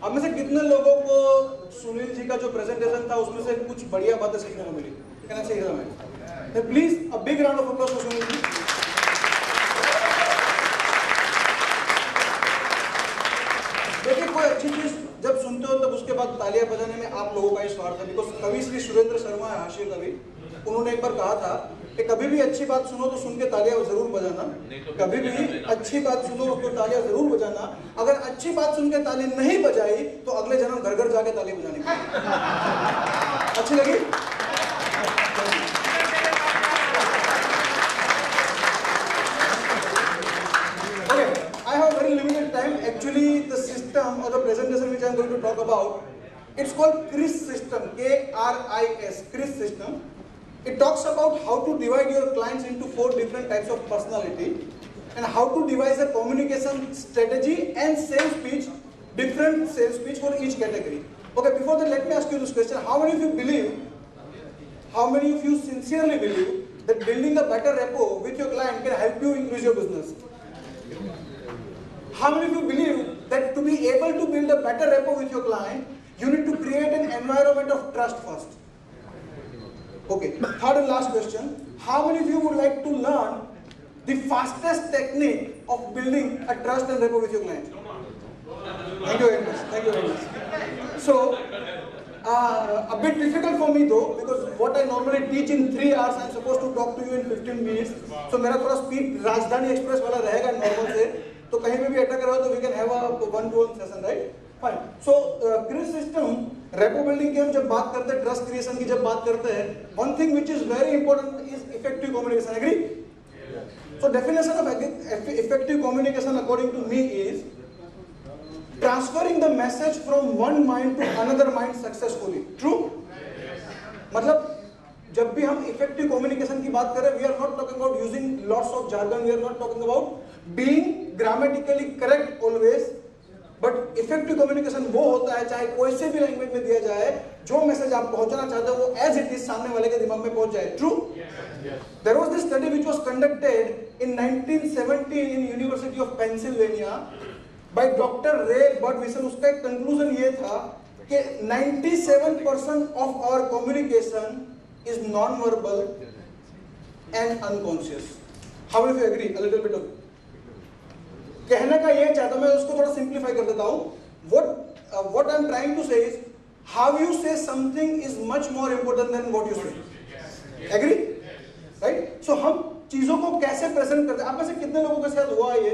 अब में से कितने लोगों को सुनील जी का जो प्रेजेंटेशन था उसमें से कुछ बढ़िया बातें सीखने को मिली? कहना चाहिए था मैं। Please a big round of applause for Sunil ji. देखिए, कोई अच्छी चीज जब सुनते हो तब उसके बाद तालियां बजाने में आप लोगों का ही स्वार्थ है। बिकॉज कवि श्री सुरेंद्र शर्मा है, हाशिए कवि, उन्होंने एक बार कहा था कि कभी भी अच्छी बात सुनो तो सुन के तालियां जरूर बजाना, कभी भी अच्छी बात सुनो तो तालियां जरूर बजाना। अगर अच्छी बात सुन के ताली नहीं बजाई तो अगले जन्म घर घर जाके ताली बजानी। अच्छी लगी? Okay, I have very limited time. Actually, the system or the presentation which I am going to talk about, it's called CRIS system, K-R-I-S, CRIS system. It talks about how to divide your clients into 4 different types of personality and how to devise a communication strategy and sales pitch, different sales pitch for each category. Okay, before that, let me ask you this question. How many of you sincerely believe that building a better rapport with your client can help you increase your business? How many of you believe that to be able to build a better rapport with your client, you need to create an environment of trust first? Okay, third and last question. How many of you would like to learn the fastest technique of building a trust and rapport with your client? Thank you very much. Thank you very much. So, a bit difficult for me though, because what I normally teach in 3 hours, I'm supposed to talk to you in 15 minutes. So, मेरा थोड़ा speed राजधानी express वाला रहेगा normal से, तो कहीं पे भी अटक रहा हो तो we can have a one-to-one session, right? Fine. So, CRIS system, rapport building की हम जब बात करते हैं, trust creation की जब बात करते हैं, one thing which is very important is effective communication. Agree? So, definition of effective communication according to me is transferring the message from one mind to another mind successfully. True? मतलब जब भी हम effective communication की बात करें, we are not talking about using lots of jargon. We are not talking about being grammatically correct always. But effective communication वो होता है, चाहे कोई से भी लैंग्वेज में दिया जाए, जो मैसेज आप पहुंचाना चाहते हो वो एज इट इज सामने वाले के दिमाग में पहुंच जाए. True? There was this study which was conducted in 1917 in University of Pennsylvania by Doctor Ray Birdwhistell. उसका एक कंक्लूजन ये था कि 97% of our communication is non verbal and unconscious. How will you agree? A little bit of कहने का ये चाहता हूं, मैं उसको थोड़ा सिंप्लीफाई कर देता हूं. What I am trying to say is how you say something is much more important than what you say. Agree? Right? So हम चीजों को कैसे प्रेजेंट करते हैं. आप में से कितने लोगों के साथ हुआ ये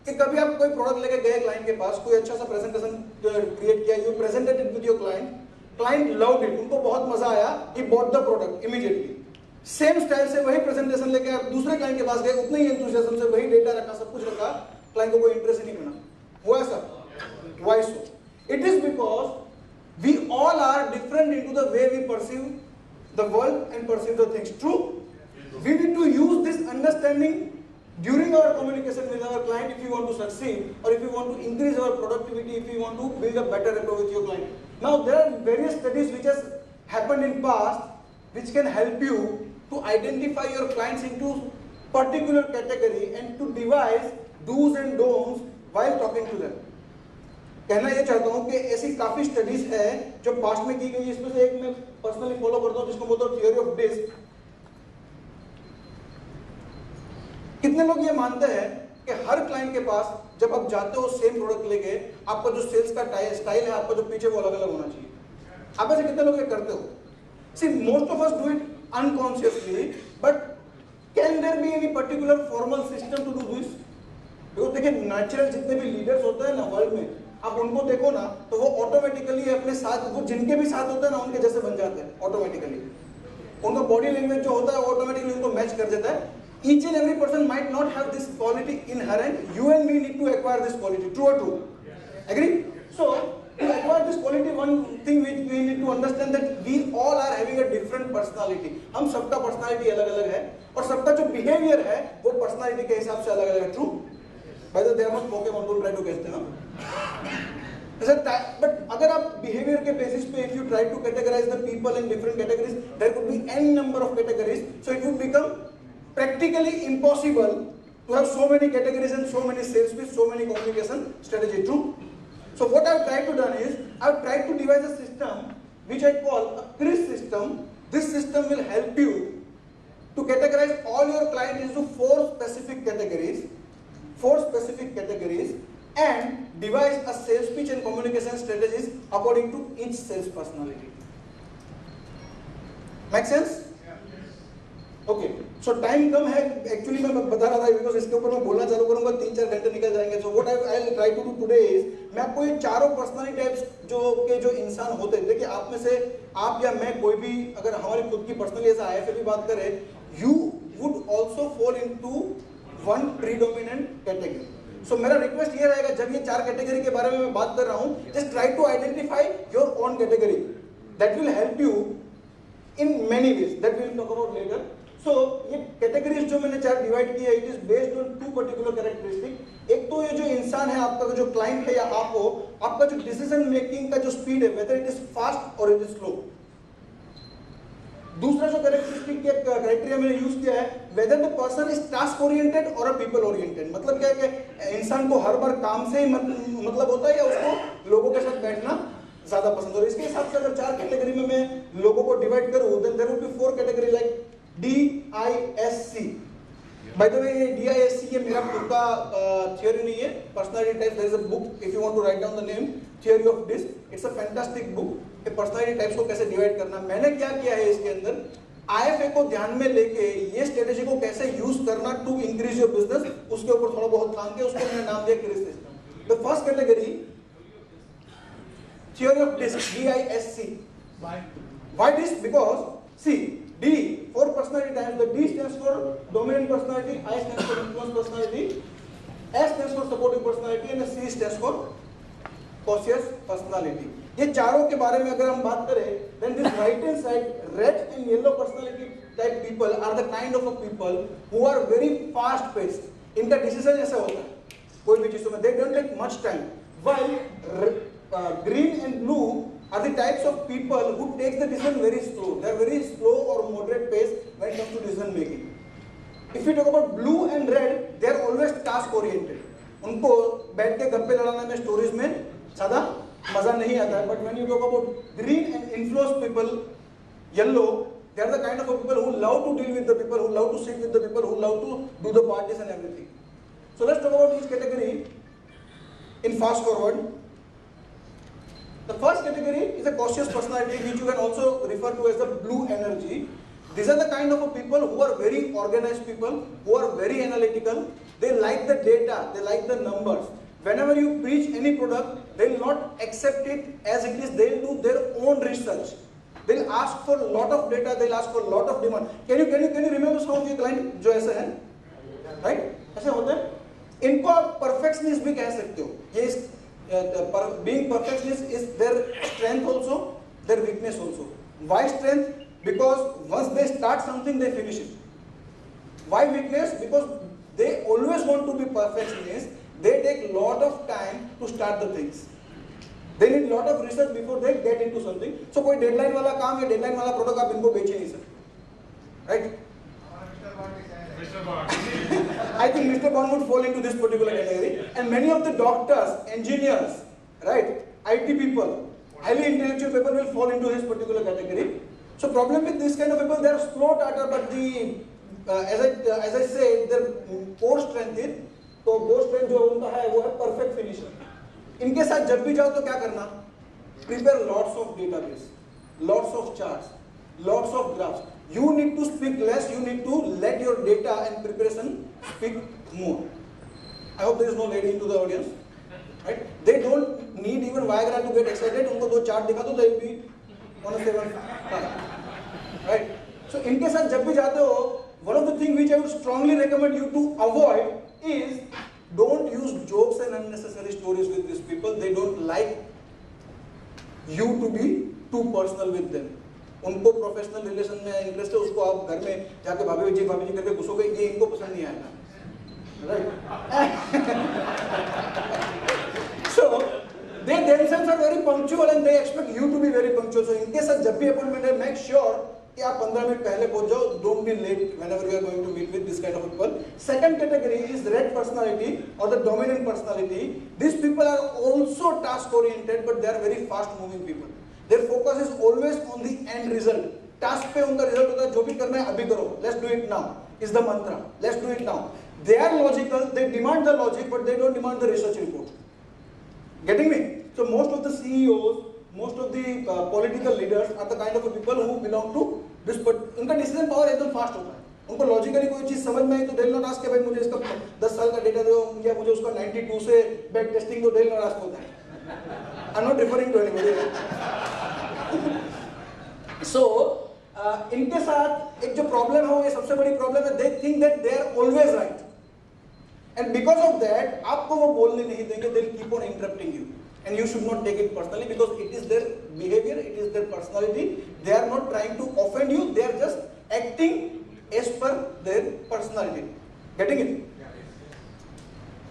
कि कभी आप कोई प्रोडक्ट लेके गए क्लाइंट के पास, कोई अच्छा सा प्रेजेंटेशन क्रिएट किया, you presented it with your client, client loved it, उनको बहुत मजा आया, he bought the product immediately. Same style से वही प्रेजेंटेशन लेके आप दूसरे क्लाइंट के पास गए, उतने ही एंथुसियाज्म से वही डेटा रखा, सब कुछ रखा, क्लाइंट को कोई इंटरेस्ट नहीं बना. हुआ ऐसा? Why so? It is because we all are different into the way we perceive the world and perceive the things. True? We need to use this understanding during our communication with our client if you want to succeed, or if you want to increase our productivity, if you want to build a better rapport with your client. Now there are various studies which has happened in past which can help you to identify your clients into particular category and to devise do's and don'ts while talking to them. कहना ये चाहता हूं कि ऐसी काफी studies है जो past में की गई. इसमें से एक मैं पर्सनली फॉलो करता हूं जिसको बोलते हैं थियोरी ऑफ डिस्क. कितने लोग ये मानते हैं कि हर क्लाइंट के पास जब आप जाते हो सेम प्रोडक्ट लेके, आपका जो सेल्स का स्टाइल है, आपका जो पीछे वो अलग अलग होना चाहिए. आप ऐसे कितने लोग ये करते हो? See most of us do it unconsciously, but can there be any particular formal system to do this? देखिए, नेचुरल जितने भी लीडर्स होते हैं ना वर्ल्ड में, आप उनको देखो ना तो वो ऑटोमेटिकली अपने साथ, वो जिनके भी साथ होते हैं ना उनके जैसे बन जाते हैं ऑटोमेटिकली. उनका बॉडी लैंग्वेज जो होता है ऑटोमेटिकली उनको मैच कर देता है. Each and every person might not have this quality inherent. You and me need to acquire this quality. True और true? Agree? So to acquire this quality, one thing which we need to understand that we all are having a different personality. हम सबका personality अलग अलग है और सबका जो behaviour है वो पर्सनालिटी के हिसाब से अलग अलग है. True? By the way, they are not Pokemon, don't try to guess them. But अगर आप बिहेवियर के बेसिस पे if you try to categorize the people in different categories, there could be n number of categories, so it would become practically impossible to have so many categories and so many sales pitch, so many communication strategy. True. So what I've tried to do is, I've tried to devise a system which I call a CRIS system. This system will help you to categorize all your clients into four specific categories, and devise a sales pitch and communication strategies according to each sales personality. Make sense? Okay, so time कम है actually मैं बता रहा था because इसके ऊपर मैं बोलना चालू करूंगा 3-4 घंटे निकल जाएंगे. So what I will try to do today is, मैं आपको ये चारों पर्सनालिटी टाइप्स जो इंसान होते हैं, देखिए आप में से आप या मैं कोई भी अगर हमारी खुद की पर्सनली ऐसा आईएफए की बात करें, you would also fall into one predominant category. So मेरा रिक्वेस्ट ये रहेगा, जब ये 4 कैटेगरी के बारे में मैं बात कर रहा हूं, just try to identify your own category. That will help you in many ways, that will talk about later. So ये कैटेगरीज जो मैंने 4 डिवाइड किया है, it is based on 2 particular characteristic. एक तो ये जो इंसान है आपका, जो क्लाइंट है या आप हो, आपका जो डिसीजन मेकिंग का जो स्पीड है, वेदर इट इज फास्ट और इट इज स्लो. दूसरा जो कैरेक्टरिस्टिक क्राइटेरिया मैंने यूज किया है, whether the person is task oriented और अ पीपल ओरिएंटेड. मतलब क्या है कि इंसान को हर बार काम से ही मतलब होता है या उसको लोगों के साथ बैठना ज्यादा पसंद है. इसके हिसाब से अगर 4 कैटेगरी में मैं लोगों को डिवाइड करूं, then there will be 4 category like DISC. By the way ये DISC ये मेरा खुद का थियोरी नहीं है, personality types. There is a book, if you want to write down the name, theory of DISC. It's a fantastic book कि personality types को कैसे डिवाइड करना. मैंने क्या किया है इसके अंदर, IFA को ध्यान में लेके ये स्ट्रेटेजी को कैसे यूज करना टू इंक्रीज योर बिजनेस, उसके ऊपर थोड़ा बहुत काम किया. उसको मैंने नाम दिया Chris system. The first category, theory of disc, DISC. Why disc? Because see, D for personality types, the D stands for dominant personality, I stands for influence personality, S stands for supportive personality, and C stands for cautious personality. ये चारों के बारे में अगर हम बात करें, then this right hand side, red and yellow personality type people are the kind of a people who are very fast paced. इनका डिसीजन ऐसा होता है कोई भी चीजों में, they don't take much time. While green and blue are the types of people who take the decision very slow. They are very slow or moderate pace when it comes to decision making. If we talk about blue and red, they are always task oriented. उनको बैठ के गप्पे लड़ाने में, stories में ज़्यादा मजा नहीं आता है. But when you talk about green and influence people, yellow, they are the kind of people who love to deal with the people, who love to sit with the people, who love to do the parties and everything. So let's talk about each category in fast forward. The first category is a cautious personality, which you can also refer to as the blue energy. These are the kind of people who are very organized people, who are very analytical. They like the data, they like the numbers. Whenever you preach any product, they will not accept it as it is. They will do their own research. They will ask for a lot of data. They will ask for a lot of demand. Can you remember some of your client जो ऐसे हैं, right? ऐसे होते हैं. इनको आप perfectionist भी कह सकते हो. ये being perfectionist is their strength also, their weakness also. Why strength? Because once they start something, they finish it. Why weakness? Because they always want to be perfectionist. They take lot of time to start the things. They need lot of research before they get into something. So कोई deadline वाला काम या deadline वाला product आप इनको बेच ही नहीं सकते, right? I think Mr. Bond would fall into this particular category, and many of the doctors, engineers, right, IT people, highly intellectual people will fall into this particular category. So problem with this kind of people, they are slow starter, but the as I say, their core strength is, तो core strength जो उनका है वो है perfect finisher. इनके साथ जब भी जाओ तो क्या करना? Prepare lots of database, lots of charts, lots of graphs. You need to speak less, you need to let your data and preparation speak more. I hope there is no lady into the audience, right? They don't need even Viagra to get excited. उनको 2 chart दिखा दो, they will be on a 7, right? So इनके साथ जब भी जाते हो, one of the things which I would strongly recommend you to avoid is don't use jokes and unnecessary stories with these people. They don't like you to be too personal with them. उनको professional relation में interest है, उसको आप घर में जाके भाभी जी करके घुसोगे, ये इनको पसंद नहीं आएगा, right? So they themselves are very punctual and they expect you to be very punctual. So इनके साथ जब भी अपॉइंटमेंट है, make sure कि आप 15 मिनट पहले पहुंच जाओ, don't be late whenever you are going to meet with this kind of people. Second category is red personality or the dominant personality. These people are also task oriented, but they are very fast moving people. Their focus is always on the end result. Task पे उनका result होता है, जो भी करना है अभी करो, let's do it now is the mantra, let's do it now. They are logical, they demand the logic, but they don't demand the research report. Getting me? So most of the CEOs, most of the political leaders are the kind of people who belong to this, but उनका decision power एकदम fast होता है. उनको logically कोई चीज समझ में आई तो they will not ask कि भाई मुझे इसका 10 साल का डेटा दो या मुझे उसका 92 से बैक टेस्टिंग दो, they will not ask होता है. I'm not referring to anybody. So इनके साथ एक जो प्रॉब्लम है वो ये सबसे बड़ी प्रॉब्लम है, they think that they are always right. And because of that, आपको वो बोलने नहीं देंगे, they'll keep on interrupting you. And you should not take it personally because it is their behavior, it is their personality. They are not trying to offend you, they are just acting as per their personality. Getting it?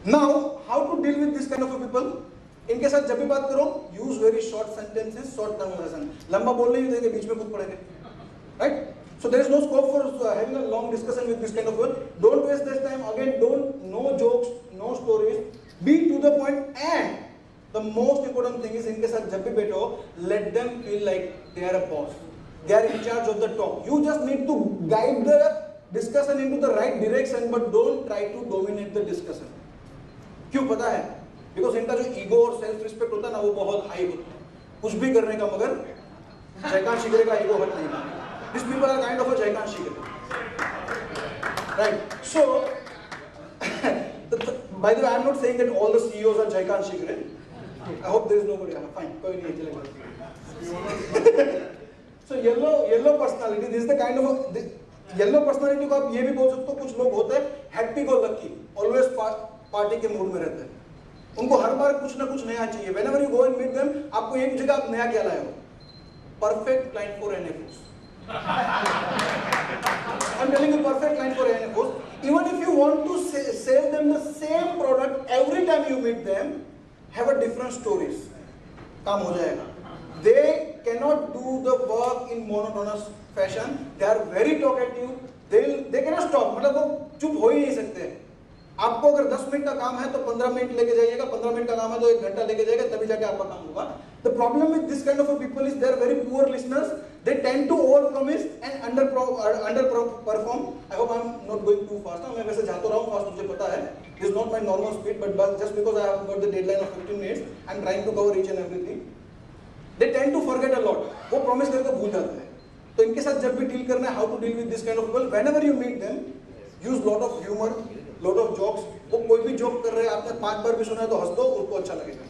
Now, how to deal with this kind of people? इनके साथ जब भी बात करो, use very short sentences, short conversation. लंबा बोलने ही देंगे, बीच में खुद पड़ेंगे. Right? So there is no scope for having a long discussion with this kind of people. Don't waste this time. Again, no jokes, no stories. Be to the point, and the most important thing is इनके साथ जब भी बैठो, let them feel like they are a boss. They are in charge of the talk. You just need to guide the discussion into the right direction, but don't try to dominate the discussion. क्यों पता है? Because इनका जो ego और self respect होता है ना, वो बहुत high होता है. कुछ भी करने का, मगर जयकांत शिगरे का ego हट नहीं है. These people are kind of a Jaipur shigre. Right. So, by the way, I am not saying that all the CEOs are Jaipur shigre. I hope there is nobody. Fine. कोई नहीं चलेगा. So yellow personality. This is the kind of yellow personality को आप ये भी बोल सकते हो. कुछ लोग होते हैं happy go lucky, always party के mood में रहते हैं. उनको हर बार कुछ ना कुछ नया चाहिए. Whenever you go and meet them, आपको एक जगह आप नया क्या लाए हो? Perfect client for NFOs. I'm telling you, perfect client for NFOs. Even if you want to sell them the same product every time you meet them, have a different stories. काम हो जाएगा. They cannot do the work in monotonous fashion. They are very talkative. They cannot stop. मतलब वो चुप हो ही नहीं सकते. आपको अगर 10 मिनट का काम है तो 15 मिनट लेके जाइएगा, 15 मिनट का काम है तो 1 घंटा लेके जाइएगा, तभी जाके आपका काम होगा. The problem with this kind of a people is they are very poor listeners. They tend to overpromise and underperform. I hope I'm not going too fast. मैं वैसे जा तो रहा हूँ fast, मुझे पता है. This is not my normal speed, but just because I have got the deadline of 15 minutes, I'm trying to cover each and everything. They tend to forget a lot. वो promise करके भूल जाते हैं. तो इनके साथ जब भी deal करना है, how to deal with this kind of people. Whenever you meet them, use lot of humor, lot of jokes. वो कोई भी joke कर रहे हैं, आपने 5 बार भी सुना है तो हंस दो, उसको अच्छा लगेगा.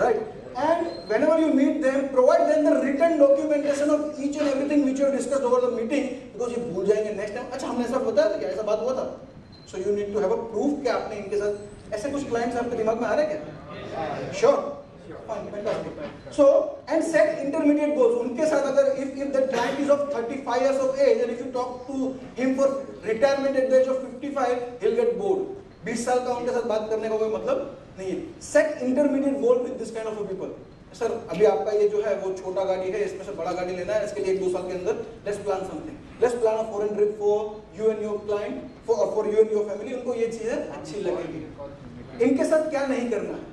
Right? And whenever you meet them, provide them the written documentation of each and everything which you have discussed over the meeting, because ये भूल जाएंगे next time. अच्छा हमने ऐसा बताया था क्या, ऐसा बात हुआ था? So you need to have a proof कि आपने इनके साथ ऐसे कुछ clients आपके दिमाग में आ रहे हैं क्या? Sure. Fine, fantastic. So and set intermediate goals. उनके साथ अगर if the client is of 35 years of age and if you talk to him for retirement at the age of 55, he'll get bored. 20 साल का उनके साथ बात करने का कोई मतलब नहीं है. Set intermediate goal with this kind of people. Sir अभी आपका ये जो है वो छोटा गाड़ी है, इसमें से बड़ा गाड़ी लेना है, इसके लिए 1-2 साल के अंदर let's plan something. Let's plan a foreign trip for you and your client, for you and your family. उनको ये चीजें अच्छी लगेगी. इनके साथ क्या नहीं करना है?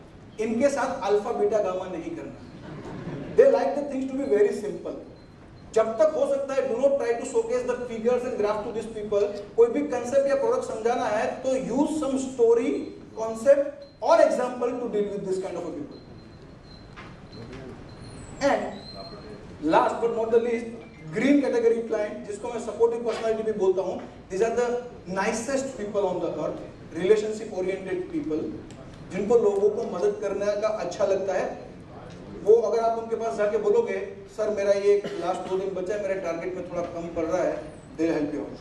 इनके साथ अल्फा बीटा गामा नहीं करना. They like the things to be very simple. जब तक हो सकता है, do not try to showcase the figures and graph to these people. कोई भी concept या product समझाना है तो use some story, concept or example to deal with this kind of a people. And last but not the least, green category client, जिसको मैं supportive personality भी बोलता हूँ. These are the nicest people on the earth, relationship oriented people, जिनको लोगों को मदद करने का अच्छा लगता है. वो अगर आप उनके पास जाके बोलोगे सर मेरा ये लास्ट 2 दिन बचा है, मेरे टारगेट में थोड़ा कम पड़ रहा है, they will help you out.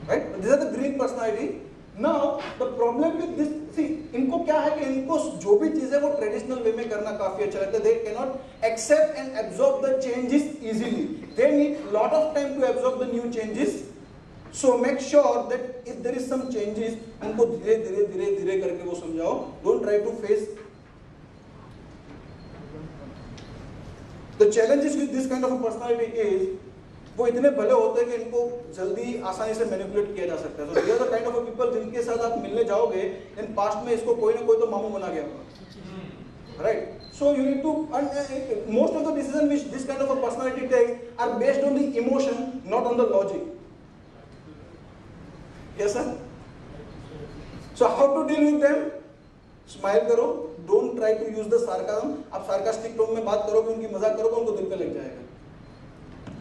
Right? These are the green personality. Now the problem with this, see, इनको क्या है कि इनको जो भी चीजें वो ट्रेडिशनल वे में करना काफी अच्छा लगता है. They cannot accept and absorb the changes easily. They need lot of time to absorb the new changes. So make sure that if there is some changes, उनको धीरे करके वो समझाओ. Don't try to face The challenges with this kind of a personality is वो इतने भले होते हैं कि इनको जल्दी आसानी से मैनिपुलेट किया जा सकता है. So these are the kind of people जिनके साथ आप मिलने जाओगे, then past में इसको कोई ना कोई तो मामू बना गया होगा, right? So you need to, most of the decisions which this kind of a personality takes are based on the emotion, not on the logic. Yes sir? So how to deal with them? Smile करो, don't try to use the sarcasm. आप sarcastic tone में बात करोगे, उनकी मजाक करोगे, उनको दिल पे लग जाएगा.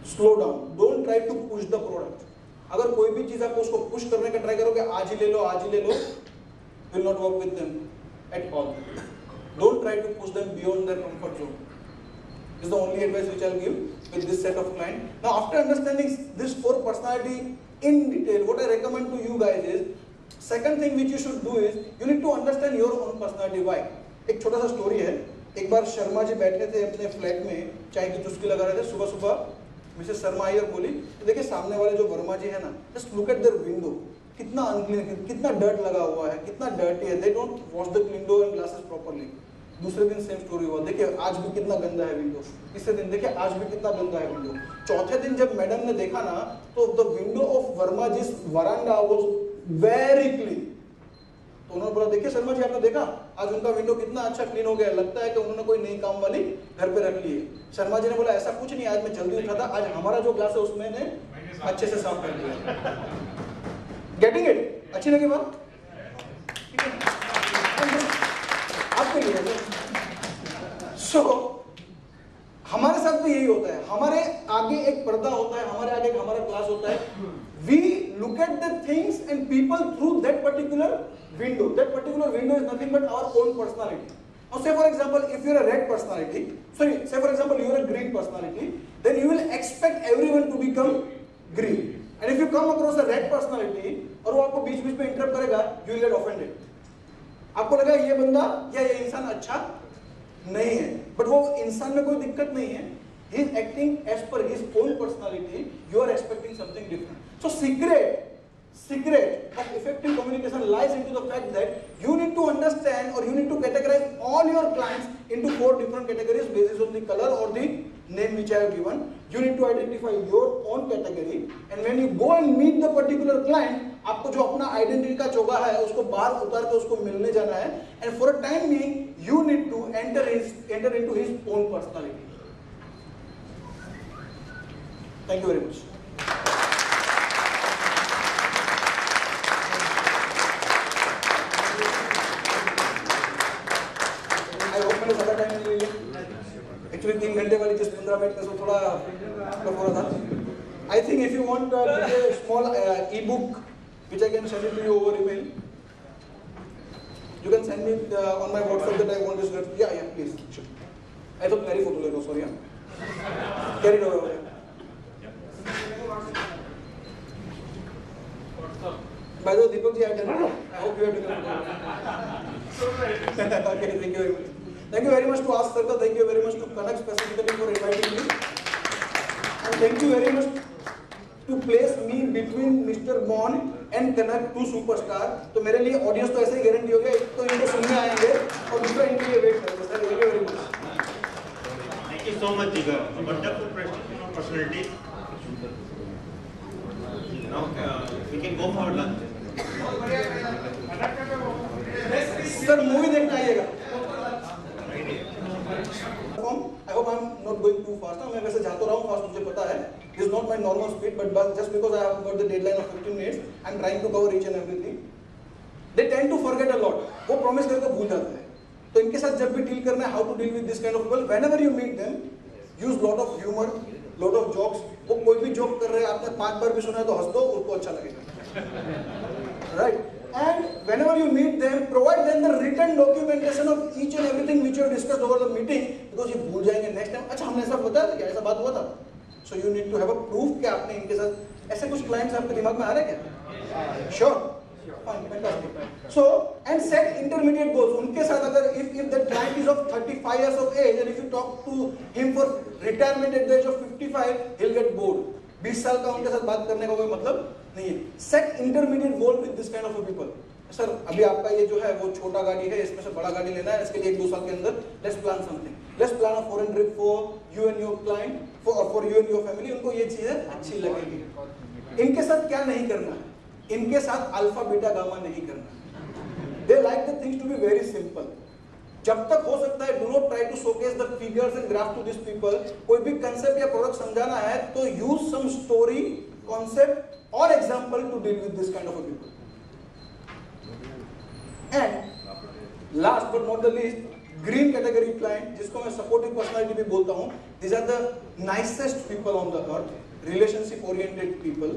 Slow down, don't try to push the product. अगर कोई भी चीज आप उसको पुश करने का ट्राई करोगे, आज ही ले लो, will not work with them at all. Don't try to push them beyond their comfort zone. This is the only advice which I'll give with this set of clients. Now, after understanding this 4 personality in detail, what I recommend to you guys is, second thing which you should do is, you need to understand your own personality. Why? एक छोटा सा story है. एक बार शर्मा जी बैठे थे अपने flat में, चाय की चुस्की लगा रहे थे. सुबह सुबह मिसेस शर्मा आई और बोली, देखिए सामने वाले जो वर्मा जी है ना, just look at there window, कितना अनक्लीन, कितना डर्ट लगा हुआ है, कितना डर्टी है, they don't wash the window and glasses properly. दूसरे दिन सेम स्टोरी हुआ, देखिए आज भी कितना गंदा है विंडो. तीसरे दिन देखिए आज भी कितना गंदा है विंडो. चौथे दिन जब मैडम ने देखा ना, तो the window of Verma ji veranda was very clean. तो उन्होंने बोला, देखिए शर्मा जी आपने देखा आज उनका विंडो कितना अच्छा क्लीन हो गया, लगता है कि उन्होंने कोई नई काम वाली घर पे रख ली है. शर्मा जी ने बोला, ऐसा कुछ नहीं, आज मैं जल्दी उठा था, आज हमारा जो ग्लास है उसमें ने अच्छे से साफ कर दिया. Getting it? अच्छी लगी बात? आपके लिए. सो हमारे साथ भी यही होता है. हमारे आगे एक पर्दा होता है, हमारे आगे हमारा क्लास होता है. We look at the things and people through that particular window. That particular window is nothing but our own personality. Now say for example, if you're a red personality, say for example you're a green personality, then you will expect everyone to become green. And if you come across a red personality और वो आपको बीच बीच में interrupt करेगा, you will get offended. आपको लगा ये बंदा या ये इंसान अच्छा नहीं है, but वो इंसान में कोई दिक्कत नहीं है. He is acting as per his own personality. You are expecting something different. So secret of effective communication lies into the fact that you need to understand or you need to categorize all your clients into 4 different categories based on the color or the name which I have given. You need to identify your own category, and when you go and meet the particular client, आपको जो अपना identity का चोगा है उसको बाहर उतार के उसको मिलने जाना है. And for a time being, you need to enter into his own personality. Thank you very much. I hope मैंने ज़्यादा टाइम नहीं लिया. Actually 3 घंटे वाली जिस 15 मिनट में से थोड़ा कम हो रहा था. I think if you want a small e-book which I can send it to you over email, you can send me on my WhatsApp that I want this. Yeah, please. Sure. I thought मेरी photo ले लो, sorry. Carry it over. By the way, Deepak ji, I hope you are doing it. Okay, thank you very much. Thank you very much to Ask Circle. Thank you very much to Connect specifically for inviting me. And thank you very much to place me between Mr. Bond and Connect 2 superstar. तो मेरे लिए audience तो ऐसे ही guarantee हो गया, एक तो इनको सुनने आएंगे और दूसरा इनके लिए वेट करेंगे. Sir, thank you very much. Thank you so much, Jigar. A wonderful personality. Now we can go for lunch. Sir movie देखने आइएगा. I hope I'm not going too fast. मैं वैसे जाता रहा हूँ फास्ट, मुझे पता है. This is not my normal speed, but just because I have got the deadline of 15 minutes, I'm trying to cover each and everything. They tend to forget a lot. वो promise करके भूल जाते हैं. तो इनके साथ जब भी डील करना है, how to deal with this kind of people, whenever you meet them, use lot of humor, lot of jokes. वो कोई भी जोक कर रहे हैं, आपने 5 बार भी सुना है तो हंस दो, उसको अच्छा लगेगा. Right? And whenever you meet them, provide them the written documentation of each and everything which you have discussed over the meeting, because ये भूल जाएंगे next time. अच्छा हमने ऐसा बताया था क्या, ऐसा बात हुआ था. So you need to have a proof कि आपने इनके साथ ऐसे कुछ clients आपके दिमाग में आ रहे हैं क्या? Sure. Fine, fantastic. So and set intermediate goals. उनके साथ अगर if the client is of 35 years of age and if you talk to him for retirement at the age of 55, he'll get bored. 20 साल का उनके साथ बात करने का कोई मतलब नहीं है. Set intermediate goal with this kind of people. Sir अभी आपका ये जो है वो छोटा गाड़ी है, इसमें से बड़ा गाड़ी लेना है, इसके लिए 1-2 साल के अंदर let's plan something, let's plan a foreign trip for you and your client, for you and your family. उनको ये चीजें अच्छी लगेगी। इनके साथ क्या नहीं करना है, इनके साथ अल्फा बीटा गामा नहीं करना। They like the things to be very simple. जब तक हो सकता है, do not try to showcase the figures and graph to this people. कोई भी कंसेप्ट या प्रोडक्ट समझाना है तो यूज सम स्टोरी, कॉन्सेप्ट और example to deal with this kind of people. And last but not the least, green category client, जिसको मैं supportive personality भी बोलता हूं। These are the nicest people on the earth, relationship oriented people,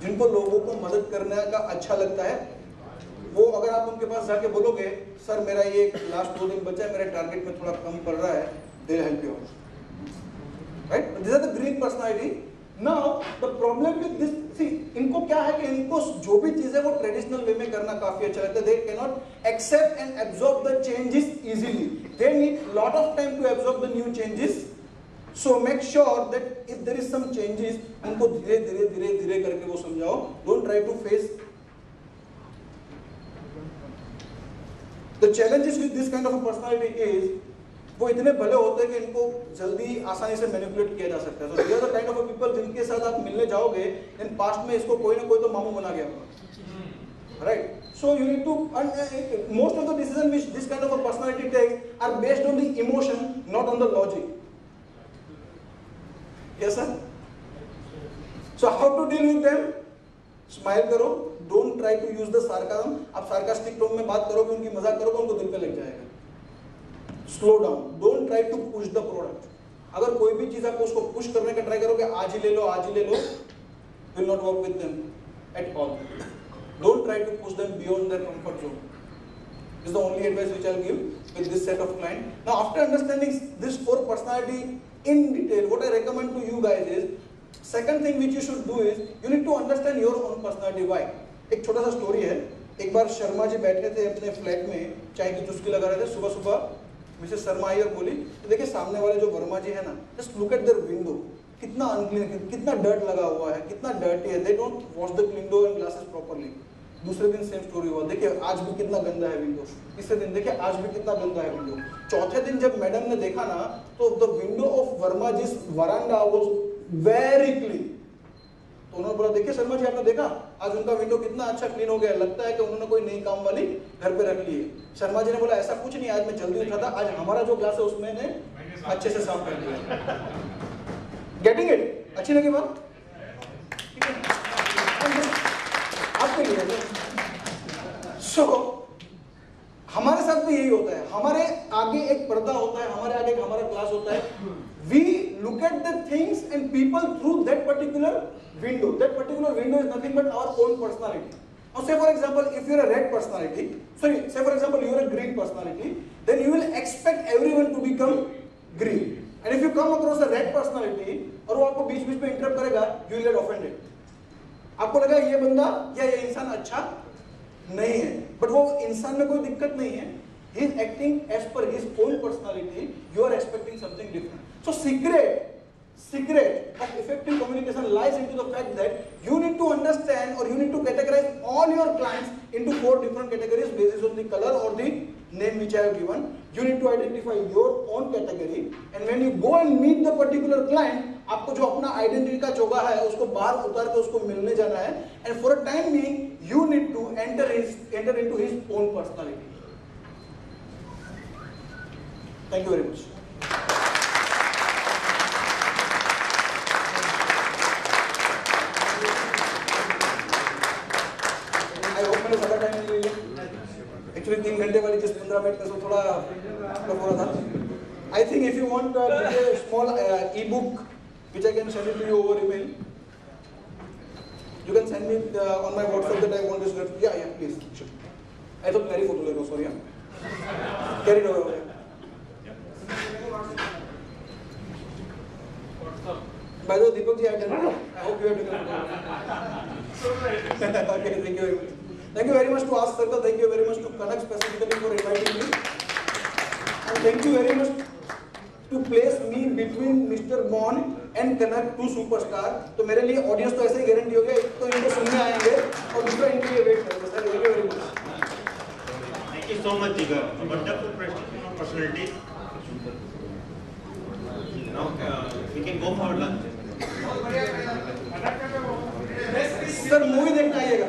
जिनको लोगों को मदद करने का अच्छा लगता है। वो अगर आप उनके पास जाके बोलोगे सर मेरा ये लास्ट 2 दिन बचा है, मेरे टारगेट में थोड़ा कम पड़ रहा है, they will help you out, right? This are the green personality. Now the problem with this, see इनको क्या है कि इनको जो भी चीजें वो ट्रेडिशनल वे में करना काफी अच्छा लगता है। They can not accept and absorb the changes easily, they need lot of time to absorb the new changes. So make sure that if there is some changes, उनको धीरे धीरे धीरे धीरे करके वो समझाओ। Don't try to face the challenges with this kind of a personality is, वो इतने भले होते हैं कि इनको जल्दी आसानी से मैनिपुलेट किया जा सकता है। So these are the kind of a people जिनके साथ आप मिलने जाओगे, then past में इसको कोई ना कोई तो मामू बना गया होगा, right? So you need to, most of the decisions which this kind of a personality takes are based on the emotion, not on the logic. Yes sir? So how to deal with them? Smile करो, don't try to use the sarcasm. आप sarcastic tone में बात करोगे, उनकी मजाक करोगे, उनको दिल पे लग जाएगा। Slow down, don't try to push the product. अगर कोई भी चीज आपको उसको पुश करने का ट्राई करोगे, आज ही ले लो, आज ही ले लो, will not work with them at all. Don't try to push them beyond their comfort zone. This is the only advice which I'll give with this set of client. Now after understanding this 4 personality in detail, what I recommend to you guys is, second thing which you should do is you need to understand your own personality. Why? एक छोटा सा story है। एक बार शर्मा जी बैठे थे अपने flat में, चाय की चुस्की लगा रहे थे। सुबह सुबह मिसेस शर्मा आई और बोली, तो देखिए सामने वाले जो वर्मा जी है ना, just look at there window, कितना अनक्लीन, कितना डर्ट लगा हुआ है, कितना डर्टी है, they don't wash the window and glasses properly. दूसरे दिन सेम स्टोरी हुआ, देखिए आज भी कितना गंदा है विंडो। तीसरे दिन देखिए आज भी कितना गंदा है विंडो। चौथे दिन जब मैडम ने देखा ना, तो the window of Verma ji veranda was very clean. तो उन्होंने बोला, देखिए शर्मा जी आपने देखा आज उनका विंडो कितना अच्छा क्लीन हो गया, लगता है कि उन्होंने कोई नई काम वाली घर पे रख ली है। शर्मा जी ने बोला, ऐसा कुछ नहीं, आज मैं जल्दी उठा था, आज हमारा जो ग्लास है उसमें ने अच्छे से साफ कर दिया। Getting it? अच्छी लगी बात? ठीक है, आपके लिए। सो हमारे साथ भी यही होता है। हमारे आगे एक पर्दा होता है, हमारे आगे एक हमारा क्लास होता है। We look at the things and people through that particular window. That particular window is nothing but our own personality. Now say for example, if you're a red personality, say for example you're a green personality, then you will expect everyone to become green. And if you come across a red personality और वो आपको बीच बीच में interrupt करेगा, you will get offended. आपको लगा ये बंदा या ये इंसान अच्छा नहीं है, बट वो इंसान में कोई दिक्कत नहीं है। He is acting as per his own personality. You are expecting something different. So secret of effective communication lies into the fact that you need to understand or you need to categorize all your clients into 4 different categories based on the color or the name which I have given. You need to identify your own category, and when you go and meet the particular client, आपको जो अपना identity का चोगा है उसको बाहर उतार के उसको मिलने जाना है, and for a time being you need to enter into his own personality. Thank you very much. I hope मैंने ज़्यादा टाइम नहीं लिया। Actually 3 घंटे वाली जिस 15 मिनट में से थोड़ा कम हो रहा था। I think if you want a small e-book which I can send it to you over email, you can send me on my WhatsApp that I want this. Yeah, please. Sure. I thought मेरी photo ले लो, sorry हाँ। Carry it over. By the way, Deepak ji, I hope you have taken it. Okay, thank you very much. Thank you very much to Ask Circle. Thank you very much to Connect specifically for inviting me. And thank you very much to place me between Mr. Bond and Connect, 2 superstar. तो मेरे लिए audience तो ऐसे ही guarantee हो गया, एक तो इनको सुनने आएंगे और दूसरा इनके लिए वेट करेंगे। Sir, thank you very much. so much, Jigar. A wonderful question on personality. Now we can go for lunch. Sir movie देखने आइएगा.